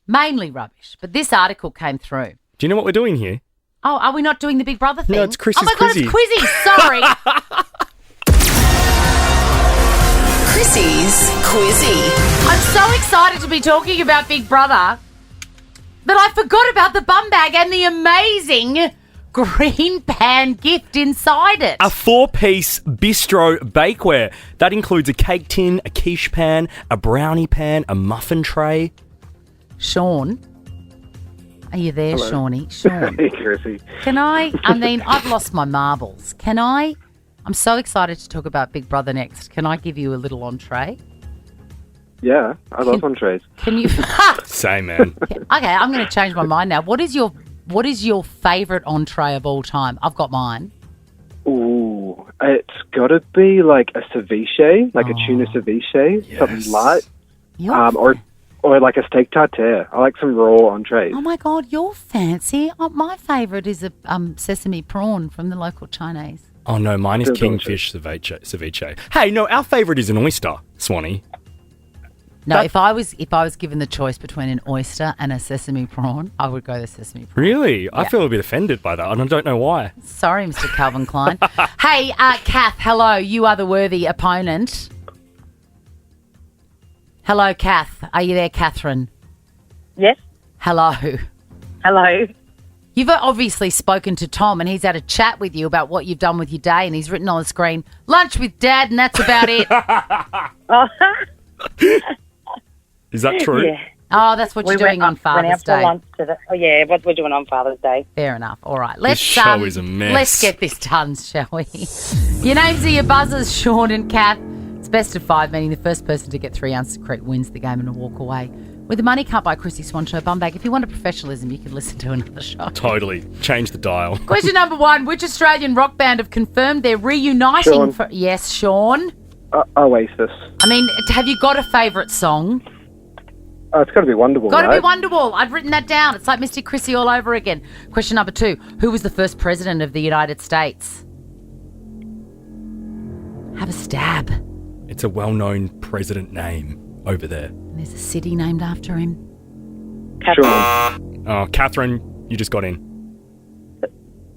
[SPEAKER 2] mainly rubbish, but this article came through.
[SPEAKER 3] Do you know what we're doing here?
[SPEAKER 2] Oh, are we not doing the Big Brother thing?
[SPEAKER 3] No, it's Chrissy's
[SPEAKER 2] Oh my God,
[SPEAKER 3] Quizzy.
[SPEAKER 2] it's Quizzy. Sorry.
[SPEAKER 1] Chrissy's Quizzy.
[SPEAKER 2] I'm so excited to be talking about Big Brother that I forgot about the bum bag and the amazing Green Pan gift inside it.
[SPEAKER 3] A 4-piece bistro bakeware. That includes a cake tin, a quiche pan, a brownie pan, a muffin tray.
[SPEAKER 2] Sean, are you there,
[SPEAKER 14] Hello.
[SPEAKER 2] Shawnee? Sean,
[SPEAKER 14] Hey, Chrissy.
[SPEAKER 2] can I mean, I've lost my marbles. I'm so excited to talk about Big Brother next. Can I give you a little entree?
[SPEAKER 14] Yeah, I love entrees.
[SPEAKER 2] Can you?
[SPEAKER 3] Same, man.
[SPEAKER 2] Okay, I'm going to change my mind now. What is your favourite entree of all time? I've got mine.
[SPEAKER 14] Ooh, it's got to be like a ceviche, like a tuna ceviche, something light, or like a steak tartare. I like some raw entrees.
[SPEAKER 2] Oh my God, you're fancy. Oh, my favourite is a sesame prawn from the local Chinese.
[SPEAKER 3] Oh, no, mine is
[SPEAKER 14] Still
[SPEAKER 3] kingfish ceviche. Hey, no, our favourite is an oyster, Swanee.
[SPEAKER 2] No, if I was given the choice between an oyster and a sesame prawn, I would go the sesame prawn.
[SPEAKER 3] Really? I feel a bit offended by that, and I don't know why.
[SPEAKER 2] Sorry, Mr. Calvin Klein. Hey, Kath, hello. You are the worthy opponent. Hello, Kath. Are you there, Catherine?
[SPEAKER 11] Yes.
[SPEAKER 2] Hello.
[SPEAKER 11] Hello.
[SPEAKER 2] You've obviously spoken to Tom and he's had a chat with you about what you've done with your day and he's written on the screen, lunch with Dad, and that's about it.
[SPEAKER 3] Is that true?
[SPEAKER 11] Yeah.
[SPEAKER 2] Oh, that's what you're doing on Father's Day.
[SPEAKER 11] What we're doing on Father's Day.
[SPEAKER 2] Fair enough. All right.
[SPEAKER 3] This show is a mess.
[SPEAKER 2] Let's get this done, shall we? Your names are your buzzers, Sean and Kath. It's best of 5, meaning the first person to get 3 ounces of Crete wins the game and will walk away with the money cut by Chrissy Swan Show bum bag. If you want a professionalism, you can listen to another show.
[SPEAKER 3] Totally. Change the dial.
[SPEAKER 2] Question number 1. Which Australian rock band have confirmed they're reuniting?
[SPEAKER 14] Sean.
[SPEAKER 2] Yes, Sean.
[SPEAKER 14] Oasis.
[SPEAKER 2] I mean, have you got a favourite song?
[SPEAKER 14] It's got to be Wonderwall,
[SPEAKER 2] Got to
[SPEAKER 14] right?
[SPEAKER 2] be Wonderwall. I've written that down. It's like Mystic Chrissy all over again. Question number 2. Who was the first president of the United States? Have a stab.
[SPEAKER 3] It's a well-known president name over there.
[SPEAKER 2] There's a city named after him.
[SPEAKER 14] Sean.
[SPEAKER 3] Oh, Catherine, you just got in.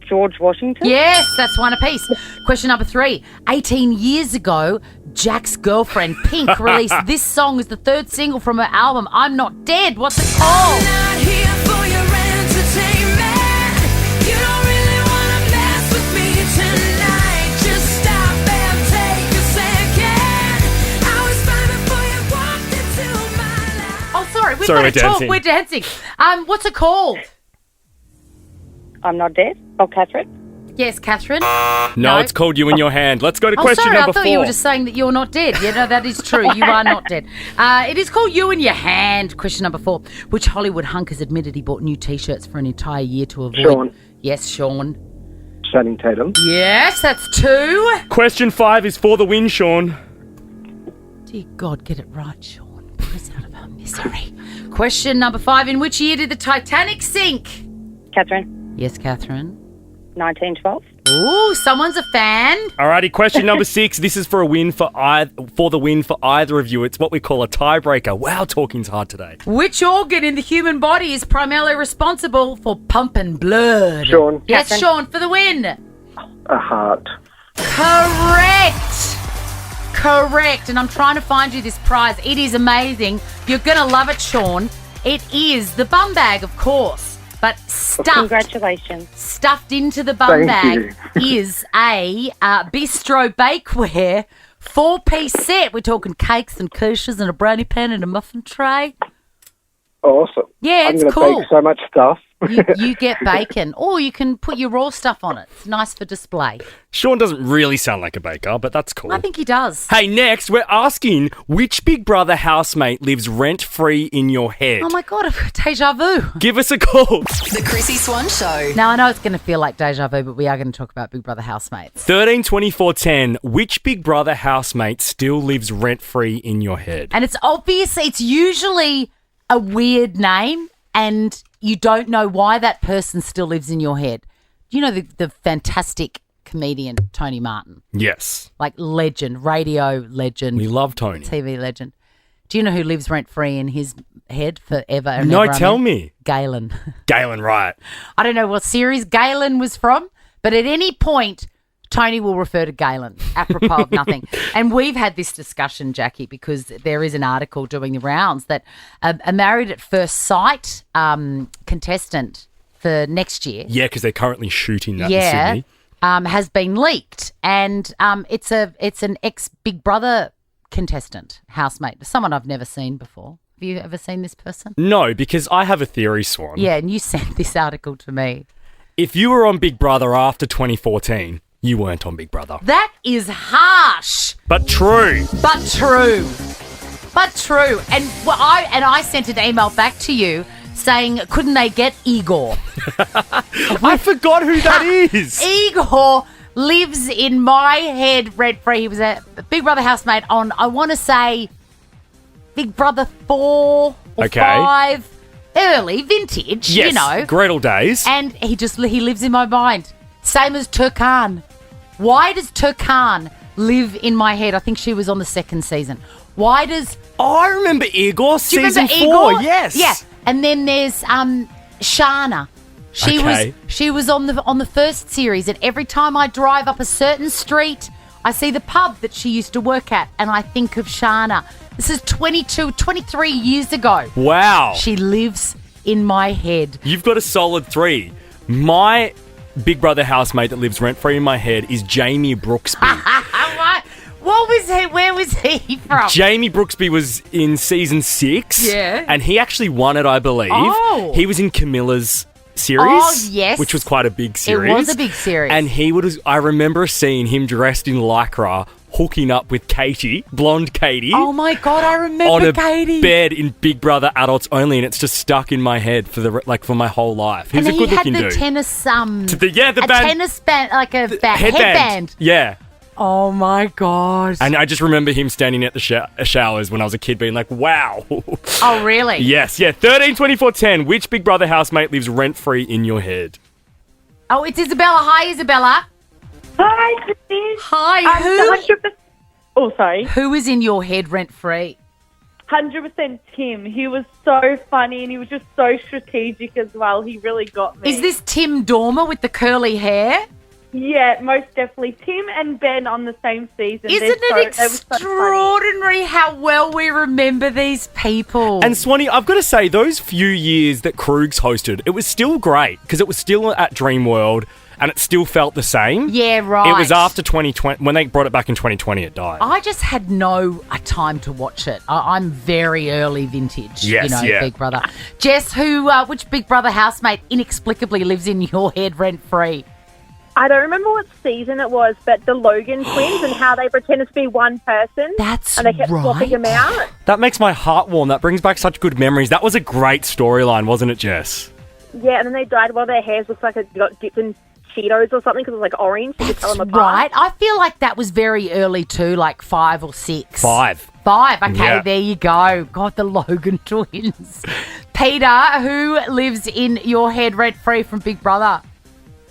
[SPEAKER 11] George Washington?
[SPEAKER 2] Yes, that's one apiece. Question number 3. 18 years ago, Jack's girlfriend, Pink, released this song as the 3rd single from her album, I'm Not Dead. What's it called? Oh, sorry, we've
[SPEAKER 3] Sorry,
[SPEAKER 2] got to
[SPEAKER 3] we're
[SPEAKER 2] talk.
[SPEAKER 3] dancing.
[SPEAKER 2] We're dancing. What's it called?
[SPEAKER 11] I'm Not Dead. Oh, Catherine?
[SPEAKER 2] Yes, Catherine.
[SPEAKER 3] No, it's called You in Your Hand. Let's go to
[SPEAKER 2] Oh,
[SPEAKER 3] question
[SPEAKER 2] sorry,
[SPEAKER 3] number
[SPEAKER 2] I thought
[SPEAKER 3] 4.
[SPEAKER 2] you were just saying that you're not dead. Yeah, no, that is true. You are not dead. It is called You in Your Hand. Question number 4. Which Hollywood hunk has admitted he bought new T-shirts for an entire year to avoid...
[SPEAKER 14] Sean.
[SPEAKER 2] Yes, Sean.
[SPEAKER 14] Channing Tatum.
[SPEAKER 2] Yes, that's 2.
[SPEAKER 3] Question 5 is for the win, Sean.
[SPEAKER 2] Dear God, get it right, Sean. Put us out of our misery. Question number 5. In which year did the Titanic sink?
[SPEAKER 11] Catherine.
[SPEAKER 2] Yes, Catherine.
[SPEAKER 11] 1912.
[SPEAKER 2] Ooh, someone's a fan.
[SPEAKER 3] Alrighty, question number 6. This is for a win for the win for either of you. It's what we call a tiebreaker. Wow, talking's hard today.
[SPEAKER 2] Which organ in the human body is primarily responsible for pumping blood?
[SPEAKER 14] Sean.
[SPEAKER 2] Yes,
[SPEAKER 11] Catherine.
[SPEAKER 2] Sean, for the win.
[SPEAKER 14] A heart.
[SPEAKER 2] Correct. And I'm trying to find you this prize. It is amazing. You're going to love it, Sean. It is the bum bag, of course. But
[SPEAKER 11] Congratulations.
[SPEAKER 2] stuffed into the bum
[SPEAKER 14] Thank
[SPEAKER 2] bag is a bistro bakeware 4-piece set. We're talking cakes and quiches and a brownie pan and a muffin tray.
[SPEAKER 14] Awesome.
[SPEAKER 2] Yeah,
[SPEAKER 14] I'm
[SPEAKER 2] it's
[SPEAKER 14] gonna
[SPEAKER 2] cool.
[SPEAKER 14] bake so much stuff.
[SPEAKER 2] You get bacon, or you can put your raw stuff on it. It's nice for display.
[SPEAKER 3] Sean doesn't really sound like a baker, but that's cool.
[SPEAKER 2] I think he does.
[SPEAKER 3] Hey, next, we're asking which Big Brother housemate lives rent-free in your head?
[SPEAKER 2] Oh my God, I've got deja vu.
[SPEAKER 3] Give us a call.
[SPEAKER 1] The Chrissy Swan Show.
[SPEAKER 2] Now, I know it's going to feel like deja vu, but we are going to talk about Big Brother housemates.
[SPEAKER 3] 13 24 10. Which Big Brother housemate still lives rent-free in your head?
[SPEAKER 2] And it's obvious, it's usually a weird name, and you don't know why that person still lives in your head. You know the fantastic comedian Tony Martin?
[SPEAKER 3] Yes.
[SPEAKER 2] Like legend, radio legend.
[SPEAKER 3] We love Tony.
[SPEAKER 2] TV legend. Do you know who lives rent-free in his head forever and
[SPEAKER 3] No,
[SPEAKER 2] ever?
[SPEAKER 3] tell me.
[SPEAKER 2] Galen.
[SPEAKER 3] Galen, right.
[SPEAKER 2] I don't know what series Galen was from, but at any point, Tony will refer to Galen, apropos of nothing. And we've had this discussion, Jackie, because there is an article doing the rounds that a Married at First Sight contestant for next year.
[SPEAKER 3] Yeah, because they're currently shooting that in Sydney.
[SPEAKER 2] Has been leaked. And it's an ex-Big Brother contestant, housemate, someone I've never seen before. Have you ever seen this person?
[SPEAKER 3] No, because I have a theory, Swan.
[SPEAKER 2] Yeah, and you sent this article to me.
[SPEAKER 3] If you were on Big Brother after 2014, you weren't on Big Brother.
[SPEAKER 2] That is harsh.
[SPEAKER 3] But true.
[SPEAKER 2] But true. And I sent an email back to you saying, couldn't they get Igor?
[SPEAKER 3] I forgot who that is.
[SPEAKER 2] Igor lives in my head rent-free. He was a Big Brother housemate on, I want to say, Big Brother 4 or 5. Early, vintage,
[SPEAKER 3] Yes,
[SPEAKER 2] you know.
[SPEAKER 3] Gretel days.
[SPEAKER 2] And he lives in my mind. Same as Turkan. Why does Turkan live in my head? I think she was on the second season. Why does...
[SPEAKER 3] Oh, I remember Igor,
[SPEAKER 2] Do you
[SPEAKER 3] season
[SPEAKER 2] remember
[SPEAKER 3] 4,
[SPEAKER 2] Igor?
[SPEAKER 3] yes.
[SPEAKER 2] Yeah. And then there's Shana. She was on the first series, and every time I drive up a certain street, I see the pub that she used to work at, and I think of Shana. This is 23 years ago.
[SPEAKER 3] Wow.
[SPEAKER 2] She lives in my head.
[SPEAKER 3] You've got a solid 3. My Big Brother housemate that lives rent-free in my head is Jamie Brooksby.
[SPEAKER 2] What was he? Where was he from?
[SPEAKER 3] Jamie Brooksby was in season 6.
[SPEAKER 2] Yeah.
[SPEAKER 3] And he actually won it, I believe.
[SPEAKER 2] Oh.
[SPEAKER 3] He was in Camilla's series.
[SPEAKER 2] Oh, yes.
[SPEAKER 3] Which was quite a big series.
[SPEAKER 2] It was a big series.
[SPEAKER 3] And I remember seeing him dressed in Lycra hooking up with Katie, blonde Katie.
[SPEAKER 2] Oh my God, I remember
[SPEAKER 3] on a
[SPEAKER 2] Katie.
[SPEAKER 3] bed in Big Brother Adults Only, and it's just stuck in my head for my whole life. He's
[SPEAKER 2] and
[SPEAKER 3] a good looking
[SPEAKER 2] he had
[SPEAKER 3] dude.
[SPEAKER 2] the tennis
[SPEAKER 3] the band,
[SPEAKER 2] tennis band, like a headband.
[SPEAKER 3] Yeah.
[SPEAKER 2] Oh my God.
[SPEAKER 3] And I just remember him standing at the showers when I was a kid being like, wow.
[SPEAKER 2] Oh, really?
[SPEAKER 3] Yes, yeah. 13 24 10. Which Big Brother housemate lives rent-free in your head?
[SPEAKER 2] Oh, it's Isabella. Hi, Isabella.
[SPEAKER 15] Hi, Christine.
[SPEAKER 2] Hi, who?
[SPEAKER 15] 100%. Oh, sorry.
[SPEAKER 2] Who is in your head rent-free?
[SPEAKER 15] 100% Tim. He was so funny and he was just so strategic as well. He really got me.
[SPEAKER 2] Is this Tim Dormer with the curly hair?
[SPEAKER 15] Yeah, most definitely. Tim and Ben on the same season.
[SPEAKER 2] Isn't it extraordinary how well we remember these people?
[SPEAKER 3] And Swanee, I've got to say, those few years that Krugs hosted, it was still great because it was still at Dreamworld and it still felt the same.
[SPEAKER 2] Yeah, right.
[SPEAKER 3] It was after 2020, when they brought it back in 2020, it died.
[SPEAKER 2] I just had no time to watch it. I'm very early vintage,
[SPEAKER 3] Yes, yeah.
[SPEAKER 2] Big Brother. Jess, which Big Brother housemate inexplicably lives in your head rent-free?
[SPEAKER 9] I don't remember what season it was, but the Logan twins and how they pretended to be one person.
[SPEAKER 2] That's
[SPEAKER 9] and they kept swapping them out.
[SPEAKER 3] That makes my heart warm. That brings back such good memories. That was a great storyline, wasn't it, Jess?
[SPEAKER 9] Yeah, and then they died while their hairs looked like it got dipped in Cheetos or something because it was like orange. You could tell them apart.
[SPEAKER 2] Right. I feel like that was very early too, like 5 or 6.
[SPEAKER 3] 5.
[SPEAKER 2] 5. Okay,
[SPEAKER 3] Yeah.
[SPEAKER 2] there you go. God, the Logan twins. Peter, who lives in your head rent-free from Big Brother?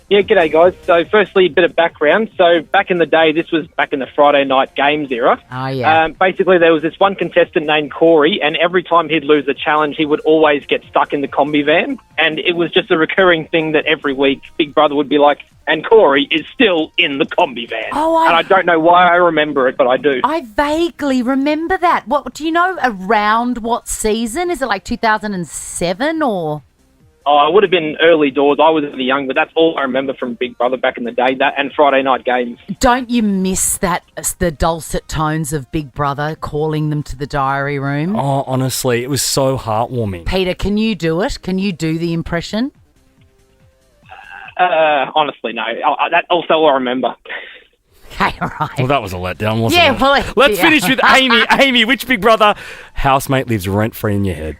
[SPEAKER 16] Yeah, g'day guys. So firstly, a bit of background. So back in the day, this was back in the Friday night games era.
[SPEAKER 2] Oh, yeah.
[SPEAKER 16] Basically, there was this one contestant named Corey, and every time he'd lose a challenge, he would always get stuck in the combi van. And it was just a recurring thing that every week Big Brother would be like, and Corey is still in the combi van.
[SPEAKER 2] Oh,
[SPEAKER 16] and I don't know why I remember it, but I do.
[SPEAKER 2] I vaguely remember that. What do you know around what season? Is it like 2007 or?
[SPEAKER 16] Oh, I would have been early doors. I was really young, but that's all I remember from Big Brother back in the day, that and Friday night games.
[SPEAKER 2] Don't you miss that, the dulcet tones of Big Brother calling them to the diary room?
[SPEAKER 3] Oh, honestly, it was so heartwarming.
[SPEAKER 2] Peter, can you do it? Can you do the impression?
[SPEAKER 16] Honestly, no. That's also all I remember.
[SPEAKER 2] Okay, all right.
[SPEAKER 3] Well, that was a letdown, wasn't
[SPEAKER 2] Yeah,
[SPEAKER 3] it?
[SPEAKER 2] well,
[SPEAKER 3] Let's
[SPEAKER 2] yeah.
[SPEAKER 3] finish with Amy. Amy, which Big Brother housemate lives rent-free in your head?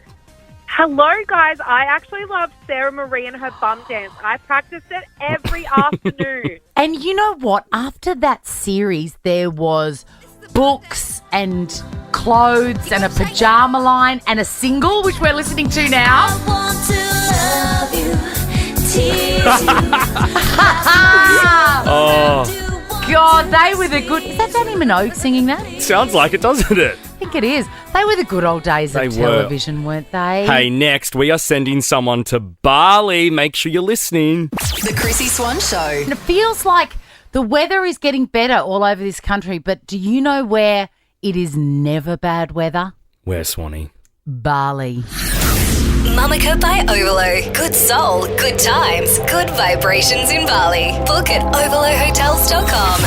[SPEAKER 15] Hello, guys. I actually love Sarah Marie and her bum dance. I practice it every afternoon.
[SPEAKER 2] And you know what? After that series, there was books and clothes and a pajama line and a single, which we're listening to now.
[SPEAKER 3] Oh,
[SPEAKER 2] God, they were the good... Is that Danny Minogue singing that?
[SPEAKER 3] sounds like it, doesn't it?
[SPEAKER 2] I think it is. They were the good old days
[SPEAKER 3] They
[SPEAKER 2] of
[SPEAKER 3] were.
[SPEAKER 2] television, weren't they?
[SPEAKER 3] Hey, next, we are sending someone to Bali. Make sure you're listening.
[SPEAKER 1] The Chrissy Swan Show.
[SPEAKER 2] And it feels like the weather is getting better all over this country, but do you know where it is never bad weather?
[SPEAKER 3] Where's Swanee?
[SPEAKER 2] Bali.
[SPEAKER 1] Mamaka by Ovolo. Good soul, good times, good vibrations in Bali. Book at overlohotels.com.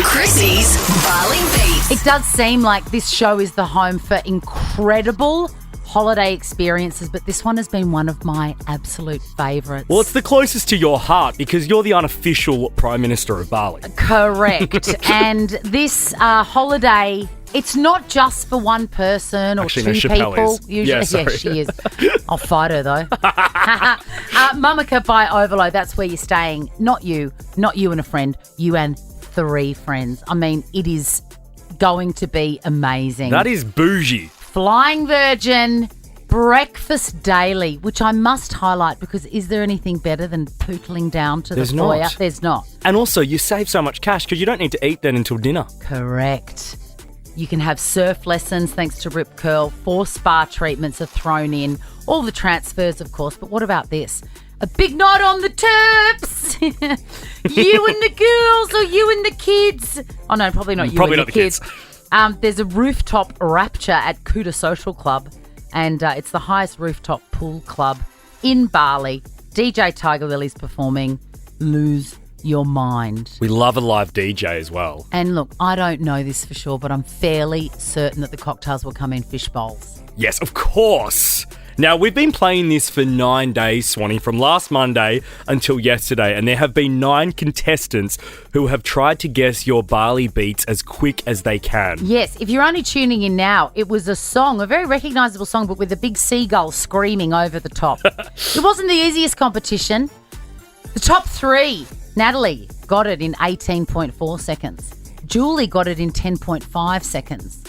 [SPEAKER 1] Chrissy's Bali Beat.
[SPEAKER 2] It does seem like this show is the home for incredible holiday experiences, but this one has been one of my absolute favourites.
[SPEAKER 3] Well, it's the closest to your heart because you're the unofficial Prime Minister of Bali.
[SPEAKER 2] Correct. And this holiday, it's not just for one person or
[SPEAKER 3] Actually, no,
[SPEAKER 2] two
[SPEAKER 3] Chappelle
[SPEAKER 2] people.
[SPEAKER 3] is.
[SPEAKER 2] Usually,
[SPEAKER 3] Yeah, sorry.
[SPEAKER 2] she is. I'll fight her though. Mamaka by Ovolo, that's where you're staying. Not you and a friend, you and 3 friends. I mean, it is going to be amazing.
[SPEAKER 3] That is bougie.
[SPEAKER 2] Flying Virgin, breakfast daily, which I must highlight because is there anything better than pootling down to
[SPEAKER 3] There's
[SPEAKER 2] the foyer?
[SPEAKER 3] not.
[SPEAKER 2] There's not.
[SPEAKER 3] And also, you save so much cash because you don't need to eat then until dinner.
[SPEAKER 2] Correct. You can have surf lessons thanks to Rip Curl. 4 spa treatments are thrown in. All the transfers, of course. But what about this? A big night on the Terps. You and the girls or you and the kids. Oh, no, probably not you
[SPEAKER 3] Probably
[SPEAKER 2] and
[SPEAKER 3] not
[SPEAKER 2] the
[SPEAKER 3] the
[SPEAKER 2] kids. There's a rooftop rapture at Kuta Social Club. And it's the highest rooftop pool club in Bali. DJ Tiger Lily's performing. Lose your mind.
[SPEAKER 3] We love a live DJ as well.
[SPEAKER 2] And look, I don't know this for sure, but I'm fairly certain that the cocktails will come in fish bowls.
[SPEAKER 3] Yes, of course. Now, we've been playing this for 9 days, Swanee, from last Monday until yesterday, and there have been 9 contestants who have tried to guess your Bali beats as quick as they can.
[SPEAKER 2] Yes, if you're only tuning in now, it was a song, a very recognisable song, but with a big seagull screaming over the top. It wasn't the easiest competition. The top 3, Natalie got it in 18.4 seconds. Julie got it in 10.5 seconds.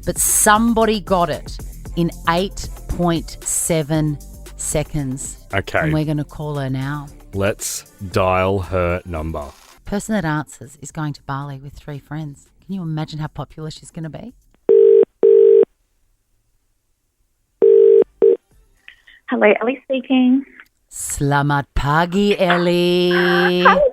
[SPEAKER 2] But somebody got it in 8.7 seconds.
[SPEAKER 3] Okay.
[SPEAKER 2] And we're going to call her now.
[SPEAKER 3] Let's dial her number.
[SPEAKER 2] Person that answers is going to Bali with 3 friends. Can you imagine how popular she's going to be?
[SPEAKER 11] Hello, Ellie speaking.
[SPEAKER 2] Selamat pagi, Ellie.
[SPEAKER 11] Hello.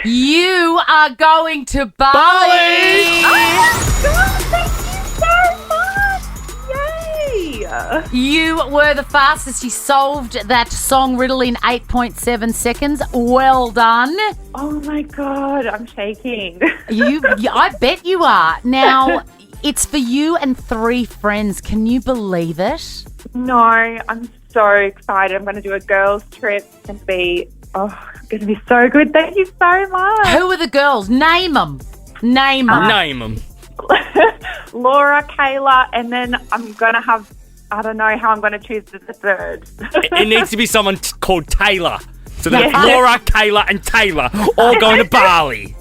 [SPEAKER 2] You are going to Bali.
[SPEAKER 15] Oh my God, thank you so much. Yay.
[SPEAKER 2] You were the fastest. You solved that song riddle in 8.7 seconds. Well done.
[SPEAKER 15] Oh my God, I'm shaking.
[SPEAKER 2] I bet you are. Now, it's for you and 3 friends. Can you believe it?
[SPEAKER 15] No, I'm so excited. I'm going to do a girls' trip and be
[SPEAKER 11] Oh, it's going to be so good. Thank you so much.
[SPEAKER 2] Who are the girls? Name them. Name them.
[SPEAKER 3] Name them.
[SPEAKER 11] Laura, Kayla, and then I'm going to have, I don't know how I'm going to choose the third.
[SPEAKER 3] It needs to be someone called Taylor. So that's
[SPEAKER 2] Yeah.
[SPEAKER 3] Laura, Kayla, and Taylor all going to Bali.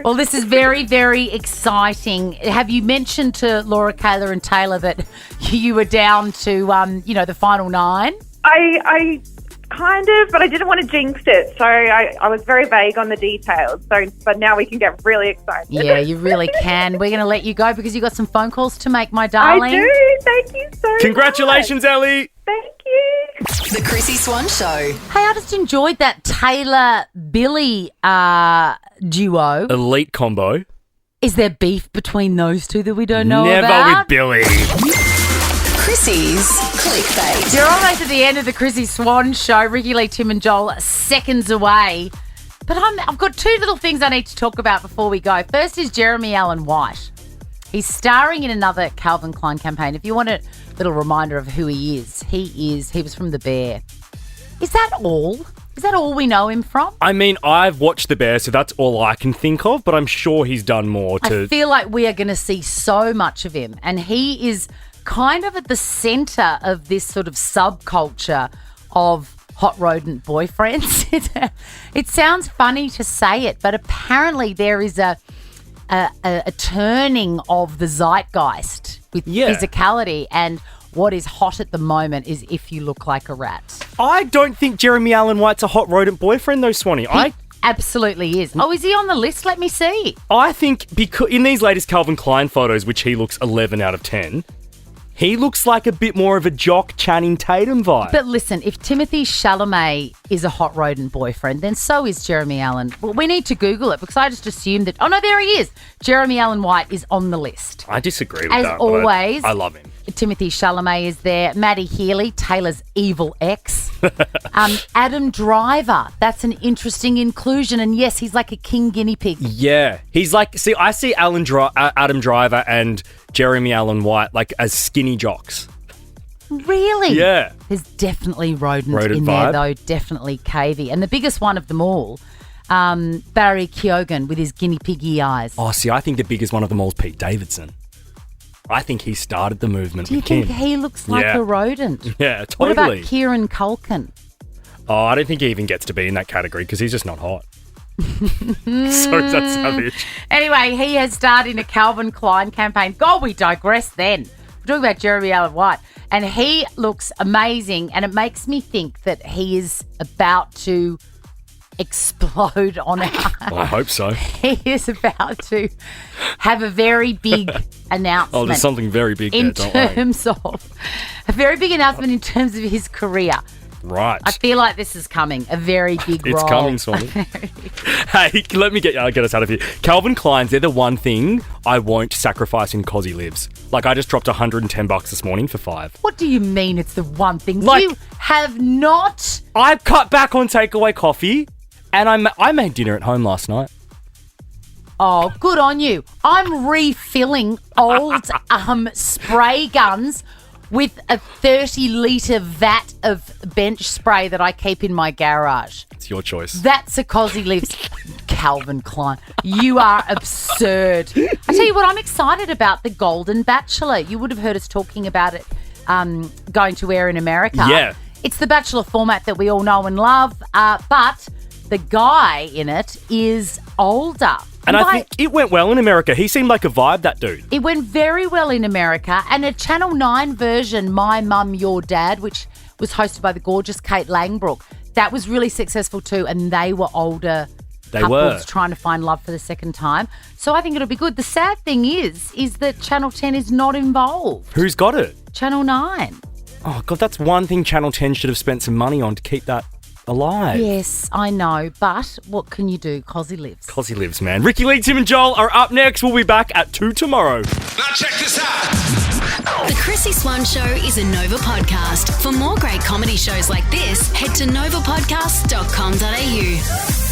[SPEAKER 2] Well, this is very, very exciting. Have you mentioned to Laura, Kayla, and Taylor that you were down to, the final 9?
[SPEAKER 11] I kind of, but I didn't want to jinx it, so I was very vague on the details. So, but now we can get really excited.
[SPEAKER 2] Yeah, you really can. We're going to let you go because you've got some phone calls to make, my darling.
[SPEAKER 11] I do. Thank you so much.
[SPEAKER 3] Congratulations, Ellie.
[SPEAKER 11] Thank you.
[SPEAKER 1] The Chrissy Swan Show.
[SPEAKER 2] Hey, I just enjoyed that Taylor-Billy duo.
[SPEAKER 3] Elite combo.
[SPEAKER 2] Is there beef between those two that we don't know
[SPEAKER 3] Never
[SPEAKER 2] about?
[SPEAKER 3] with Billy.
[SPEAKER 1] Chrissy's Clickbait.
[SPEAKER 2] You're almost at the end of the Chrissy Swan Show. Ricky Lee, Tim and Joel seconds away. But I've got 2 little things I need to talk about before we go. First is Jeremy Allen White. He's starring in another Calvin Klein campaign. If you want a little reminder of who he was from The Bear. Is that all? Is that all we know him from?
[SPEAKER 3] I mean, I've watched The Bear, so that's all I can think of, but I'm sure he's done more to...
[SPEAKER 2] I feel like we are going to see so much of him. And he is kind of at the centre of this sort of subculture of hot rodent boyfriends. It sounds funny to say it, but apparently there is a turning of the zeitgeist with physicality, and what is hot at the moment is if you look like a rat.
[SPEAKER 3] I don't think Jeremy Allen White's a hot rodent boyfriend, though, Swanee.
[SPEAKER 2] He absolutely is. Oh, is he on the list? Let me see.
[SPEAKER 3] I think because in these latest Calvin Klein photos, which he looks 11 out of 10, he looks like a bit more of a jock Channing Tatum vibe.
[SPEAKER 2] But listen, if Timothée Chalamet is a hot rodent boyfriend, then so is Jeremy Allen. Well, we need to Google it because I just assumed that... Oh, no, there he is. Jeremy Allen White is on the list.
[SPEAKER 3] I disagree with
[SPEAKER 2] As
[SPEAKER 3] that. But
[SPEAKER 2] always,
[SPEAKER 3] I love him.
[SPEAKER 2] Timothée Chalamet is there. Maddie Healy, Taylor's evil ex. Adam Driver. That's an interesting inclusion. And yes, he's like a king guinea pig.
[SPEAKER 3] Yeah. He's like... See, I see Adam Driver and Jeremy Allen White like as skinny jocks.
[SPEAKER 2] Really?
[SPEAKER 3] Yeah.
[SPEAKER 2] There's definitely rodent
[SPEAKER 3] Rodent
[SPEAKER 2] in there,
[SPEAKER 3] vibe.
[SPEAKER 2] though. Definitely cavey. And the biggest one of them all, Barry Keoghan with his guinea piggy eyes.
[SPEAKER 3] Oh, see, I think the biggest one of them all is Pete Davidson. I think he started the movement
[SPEAKER 2] Do you
[SPEAKER 3] with
[SPEAKER 2] think
[SPEAKER 3] Kim.
[SPEAKER 2] he looks like a rodent?
[SPEAKER 3] Yeah,
[SPEAKER 2] What
[SPEAKER 3] totally.
[SPEAKER 2] about Kieran Culkin?
[SPEAKER 3] Oh, I don't think he even gets to be in that category because he's just not hot. Sorry, that's savage.
[SPEAKER 2] Anyway, he has starred in a Calvin Klein campaign. God, we digress then. We're talking about Jeremy Allen White. And he looks amazing, and it makes me think that he is about to explode on our...
[SPEAKER 3] I hope so.
[SPEAKER 2] He is about to have a very big announcement.
[SPEAKER 3] Oh, there's something very big
[SPEAKER 2] in
[SPEAKER 3] there, don't worry.
[SPEAKER 2] terms of a very big announcement in terms of his career.
[SPEAKER 3] Right.
[SPEAKER 2] I feel like this is coming. A very big
[SPEAKER 3] It's
[SPEAKER 2] role.
[SPEAKER 3] coming, Swanee. Hey, let me get us out of here. Calvin Klein's, they're the one thing I won't sacrifice in Cosy Lives. Like, I just dropped $110 this morning for 5.
[SPEAKER 2] What do you mean it's the one thing?
[SPEAKER 3] Like-
[SPEAKER 2] You have not...
[SPEAKER 3] I've cut back on takeaway coffee, and I made dinner at home last night.
[SPEAKER 2] Oh, good on you. I'm refilling old spray guns with a 30-litre vat of bench spray that I keep in my garage.
[SPEAKER 3] It's your choice.
[SPEAKER 2] That's a Cosy Lives. Calvin Klein, you are absurd. I tell you what, I'm excited about The Golden Bachelor. You would have heard us talking about it going to air in America.
[SPEAKER 3] Yeah.
[SPEAKER 2] It's the Bachelor format that we all know and love, but the guy in it is older.
[SPEAKER 3] And I think it went well in America. He seemed like a vibe, that dude.
[SPEAKER 2] It went very well in America, and a Channel 9 version, My Mum, Your Dad, which was hosted by the gorgeous Kate Langbrook, that was really successful too, and they were older couples
[SPEAKER 3] were.
[SPEAKER 2] trying to find love for the second time. So I think it'll be good. The sad thing is that Channel 10 is not involved.
[SPEAKER 3] Who's got it?
[SPEAKER 2] Channel 9.
[SPEAKER 3] Oh, God, that's one thing Channel 10 should have spent some money on to keep that alive.
[SPEAKER 2] Yes, I know, but what can you do? Cosy Lives.
[SPEAKER 3] Cosy Lives, man. Ricky Lee, Tim and Joel are up next. We'll be back at 2 tomorrow.
[SPEAKER 4] Now check this out.
[SPEAKER 1] The Chrissy Swan Show is a Nova podcast. For more great comedy shows like this, head to novapodcast.com.au.